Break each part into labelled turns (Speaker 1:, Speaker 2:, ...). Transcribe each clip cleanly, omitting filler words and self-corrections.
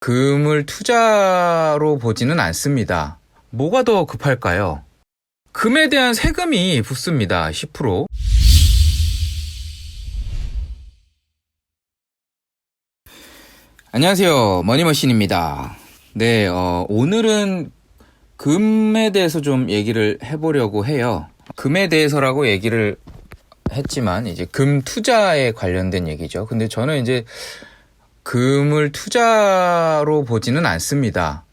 Speaker 1: 금을 투자로 보지는 않습니다. 뭐가 더 급할까요? 금에 대한 세금이 붙습니다. 10%. 안녕하세요. 머니머신입니다. 네, 오늘은 금에 대해서 좀 얘기를 해보려고 해요. 금에 대해서라고 얘기를 했지만 이제 금 투자에 관련된 얘기죠. 근데 저는 이제 금을 투자로 보지는 않습니다.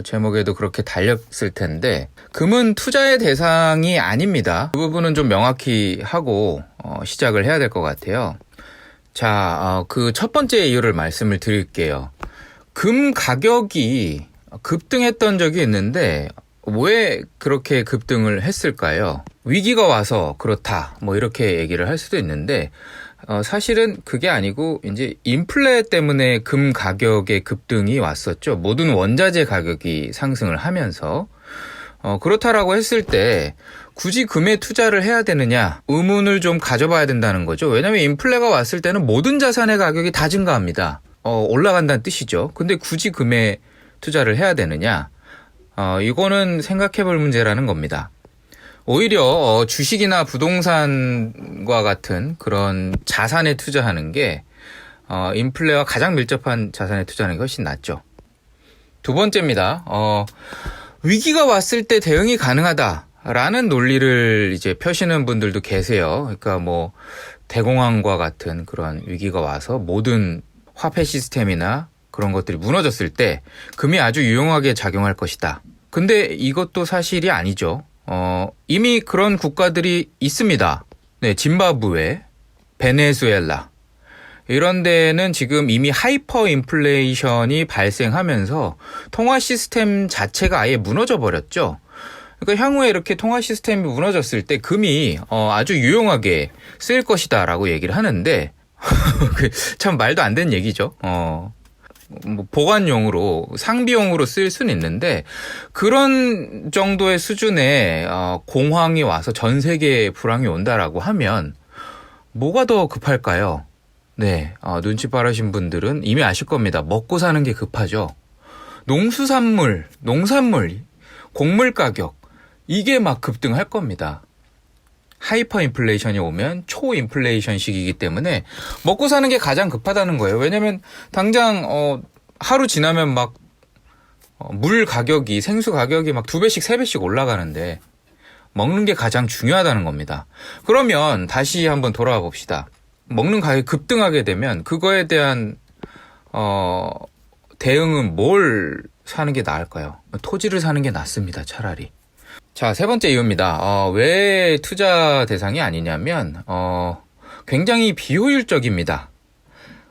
Speaker 1: 제목에도 그렇게 달렸을 텐데 금은 투자의 대상이 아닙니다. 그 부분은 좀 명확히 하고 시작을 해야 될 것 같아요. 자, 그 첫 번째 이유를 말씀을 드릴게요. 금 가격이 급등했던 적이 있는데 왜 그렇게 급등을 했을까요? 위기가 와서 그렇다, 뭐 이렇게 얘기를 할 수도 있는데 사실은 그게 아니고 이제 인플레 때문에 금 가격의 급등이 왔었죠. 모든 원자재 가격이 상승을 하면서 그렇다라고 했을 때 굳이 금에 투자를 해야 되느냐 의문을 좀 가져봐야 된다는 거죠. 왜냐하면 인플레가 왔을 때는 모든 자산의 가격이 다 증가합니다. 올라간다는 뜻이죠. 근데 굳이 금에 투자를 해야 되느냐, 이거는 생각해 볼 문제라는 겁니다. 오히려 주식이나 부동산과 같은 그런 자산에 투자하는 게 인플레와 가장 밀접한 자산에 투자하는 게 훨씬 낫죠. 두 번째입니다. 위기가 왔을 때 대응이 가능하다라는 논리를 이제 펴시는 분들도 계세요. 그러니까 뭐 대공황과 같은 그런 위기가 와서 모든 화폐 시스템이나 그런 것들이 무너졌을 때 금이 아주 유용하게 작용할 것이다. 근데 이것도 사실이 아니죠. 이미 그런 국가들이 있습니다. 네, 짐바브웨, 베네수엘라. 이런 데는 지금 이미 하이퍼 인플레이션이 발생하면서 통화 시스템 자체가 아예 무너져 버렸죠. 그러니까 향후에 이렇게 통화 시스템이 무너졌을 때 금이 아주 유용하게 쓰일 것이다 라고 얘기를 하는데 참 말도 안 되는 얘기죠. 뭐 보관용으로, 상비용으로 쓸 수는 있는데 그런 정도의 수준의 공황이 와서 전 세계에 불황이 온다라고 하면 뭐가 더 급할까요? 네, 눈치 빠르신 분들은 이미 아실 겁니다. 먹고 사는 게 급하죠. 농수산물, 농산물, 곡물 가격 이게 막 급등할 겁니다. 하이퍼 인플레이션이 오면 초 인플레이션 시기이기 때문에 먹고 사는 게 가장 급하다는 거예요. 왜냐면 당장 하루 지나면 막 물 가격이, 생수 가격이 막 2배씩 3배씩 올라가는데 먹는 게 가장 중요하다는 겁니다. 그러면 다시 한번 돌아와 봅시다. 먹는 가격이 급등하게 되면 그거에 대한 대응은 뭘 사는 게 나을까요? 토지를 사는 게 낫습니다. 차라리. 자, 세 번째 이유입니다. 왜 투자 대상이 아니냐면 굉장히 비효율적입니다.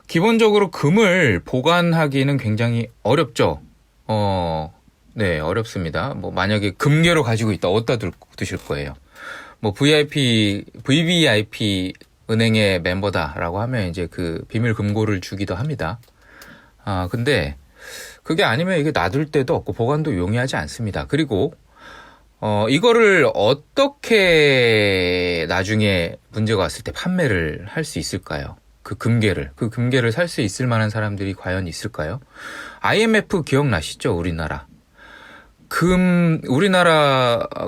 Speaker 1: 기본적으로 금을 보관하기는 굉장히 어렵죠. 네, 어렵습니다. 뭐 만약에 금괴로 가지고 있다, 어디다 두실 거예요? 뭐 VVIP 은행의 멤버다라고 하면 이제 그 비밀 금고를 주기도 합니다. 근데 그게 아니면 이게 놔둘 데도 없고 보관도 용이하지 않습니다. 그리고 이거를 어떻게 나중에 문제가 왔을 때 판매를 할 수 있을까요? 그 금괴를 살 수 있을 만한 사람들이 과연 있을까요? IMF 기억나시죠? 우리나라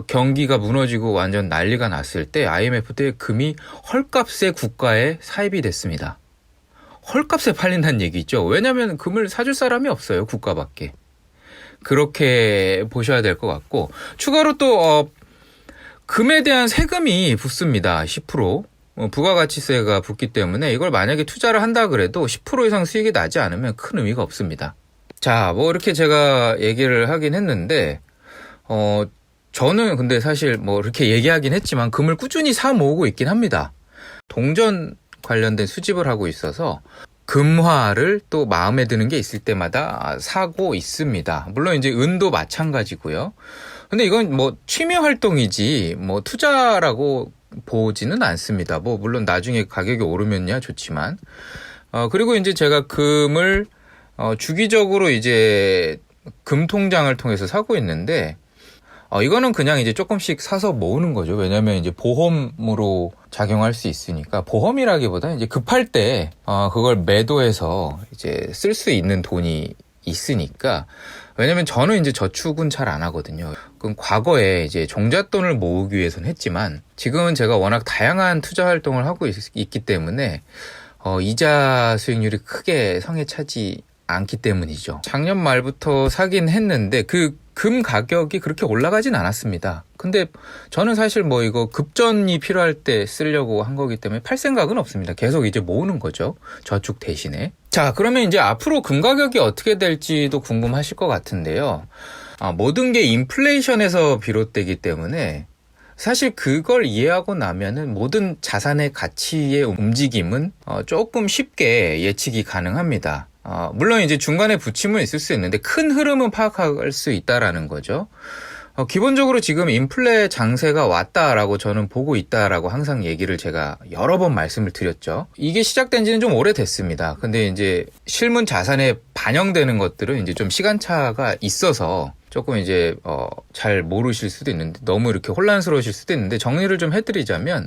Speaker 1: 경기가 무너지고 완전 난리가 났을 때 IMF 때 금이 헐값에 국가에 사입이 됐습니다. 헐값에 팔린다는 얘기 있죠? 왜냐하면 금을 사줄 사람이 없어요. 국가밖에. 그렇게 보셔야 될 것 같고, 추가로 또 금에 대한 세금이 붙습니다. 10%. 부가가치세가 붙기 때문에 이걸 만약에 투자를 한다 그래도 10% 이상 수익이 나지 않으면 큰 의미가 없습니다. 자, 뭐 이렇게 제가 얘기를 하긴 했는데 저는 근데 사실 뭐 이렇게 얘기하긴 했지만 금을 꾸준히 사 모으고 있긴 합니다. 동전 관련된 수집을 하고 있어서 금화를 또 마음에 드는 게 있을 때마다 사고 있습니다. 물론 이제 은도 마찬가지고요. 근데 이건 뭐 취미 활동이지 뭐 투자라고 보지는 않습니다. 뭐 물론 나중에 가격이 오르면야 좋지만 그리고 이제 제가 금을 주기적으로 이제 금 통장을 통해서 사고 있는데 이거는 그냥 이제 조금씩 사서 모으는 거죠. 왜냐면 이제 보험으로 작용할 수 있으니까, 보험이라기보다 이제 급할 때 그걸 매도해서 이제 쓸 수 있는 돈이 있으니까. 왜냐면 저는 이제 저축은 잘 안 하거든요. 그럼 과거에 이제 종잣돈을 모으기 위해서는 했지만 지금은 제가 워낙 다양한 투자 활동을 하고 있기 때문에 이자 수익률이 크게 성에 차지 않기 때문이죠. 작년 말부터 사긴 했는데 그 금 가격이 그렇게 올라가진 않았습니다. 근데 저는 사실 뭐 이거 급전이 필요할 때 쓰려고 한 거기 때문에 팔 생각은 없습니다. 계속 이제 모으는 거죠. 저축 대신에. 자, 그러면 이제 앞으로 금 가격이 어떻게 될지도 궁금하실 것 같은데요. 모든 게 인플레이션에서 비롯되기 때문에 사실 그걸 이해하고 나면은 모든 자산의 가치의 움직임은 조금 쉽게 예측이 가능합니다. 물론 이제 중간에 부침은 있을 수 있는데 큰 흐름은 파악할 수 있다라는 거죠. 기본적으로 지금 인플레 장세가 왔다라고 저는 보고 있다라고 항상 얘기를 제가 여러 번 말씀을 드렸죠. 이게 시작된 지는 좀 오래됐습니다. 근데 이제 실물 자산에 반영되는 것들은 이제 좀 시간차가 있어서 조금 이제 잘 모르실 수도 있는데 너무 이렇게 혼란스러우실 수도 있는데 정리를 좀 해드리자면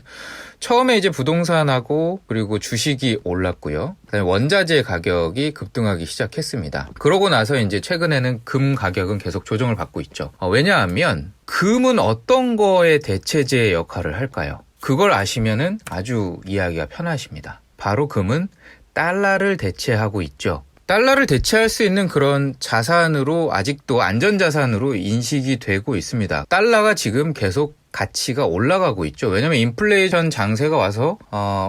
Speaker 1: 처음에 이제 부동산하고 그리고 주식이 올랐고요. 그다음에 원자재 가격이 급등하기 시작했습니다. 그러고 나서 이제 최근에는 금 가격은 계속 조정을 받고 있죠. 왜냐하면 금은 어떤 거에 대체제의 역할을 할까요? 그걸 아시면은 아주 이해하기가 편하십니다. 바로 금은 달러를 대체하고 있죠. 달러를 대체할 수 있는 그런 자산으로 아직도 안전자산으로 인식이 되고 있습니다. 달러가 지금 계속 가치가 올라가고 있죠. 왜냐하면 인플레이션 장세가 와서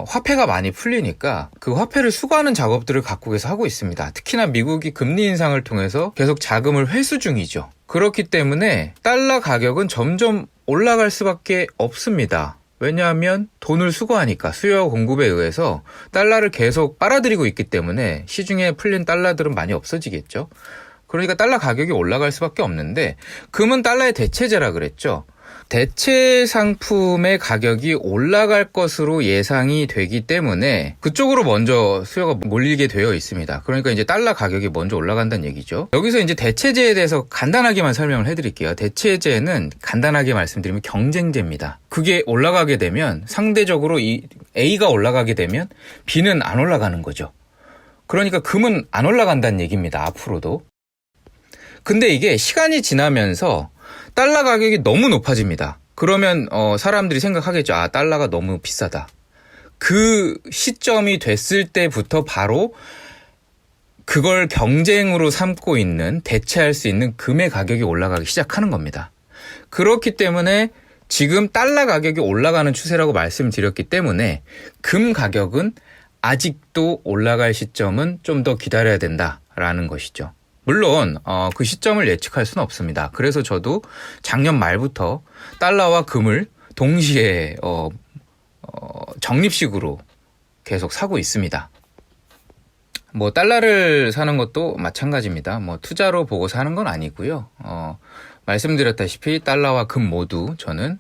Speaker 1: 화폐가 많이 풀리니까 그 화폐를 수거하는 작업들을 각국에서 하고 있습니다. 특히나 미국이 금리 인상을 통해서 계속 자금을 회수 중이죠. 그렇기 때문에 달러 가격은 점점 올라갈 수밖에 없습니다. 왜냐하면 돈을 수거하니까 수요와 공급에 의해서 달러를 계속 빨아들이고 있기 때문에 시중에 풀린 달러들은 많이 없어지겠죠. 그러니까 달러 가격이 올라갈 수밖에 없는데 금은 달러의 대체제라 그랬죠. 대체 상품의 가격이 올라갈 것으로 예상이 되기 때문에 그쪽으로 먼저 수요가 몰리게 되어 있습니다. 그러니까 이제 달러 가격이 먼저 올라간다는 얘기죠. 여기서 이제 대체제에 대해서 간단하게만 설명을 해드릴게요. 대체제는 간단하게 말씀드리면 경쟁제입니다. 그게 올라가게 되면 상대적으로 이 A가 올라가게 되면 B는 안 올라가는 거죠. 그러니까 금은 안 올라간다는 얘기입니다. 앞으로도. 근데 이게 시간이 지나면서 달러 가격이 너무 높아집니다. 그러면 사람들이 생각하겠죠. 달러가 너무 비싸다. 그 시점이 됐을 때부터 바로 그걸 경쟁으로 삼고 있는 대체할 수 있는 금의 가격이 올라가기 시작하는 겁니다. 그렇기 때문에 지금 달러 가격이 올라가는 추세라고 말씀드렸기 때문에 금 가격은 아직도 올라갈 시점은 좀 더 기다려야 된다라는 것이죠. 물론 그 시점을 예측할 수는 없습니다. 그래서 저도 작년 말부터 달러와 금을 동시에 적립식으로 계속 사고 있습니다. 뭐 달러를 사는 것도 마찬가지입니다. 뭐 투자로 보고 사는 건 아니고요. 말씀드렸다시피 달러와 금 모두 저는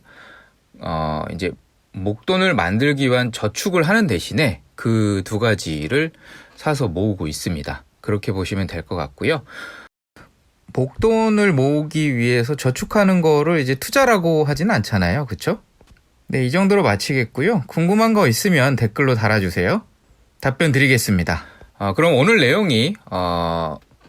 Speaker 1: 이제 목돈을 만들기 위한 저축을 하는 대신에 그 두 가지를 사서 모으고 있습니다. 그렇게 보시면 될 것 같고요. 목돈을 모으기 위해서 저축하는 거를 이제 투자라고 하지는 않잖아요. 그쵸? 네, 이 정도로 마치겠고요. 궁금한 거 있으면 댓글로 달아주세요. 답변 드리겠습니다. 그럼 오늘 내용이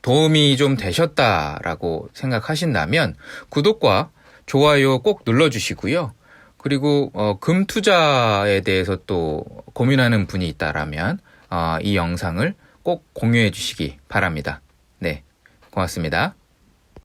Speaker 1: 도움이 좀 되셨다라고 생각하신다면 구독과 좋아요 꼭 눌러주시고요. 그리고 금 투자에 대해서 또 고민하는 분이 있다라면 이 영상을 꼭 공유해 주시기 바랍니다. 네, 고맙습니다.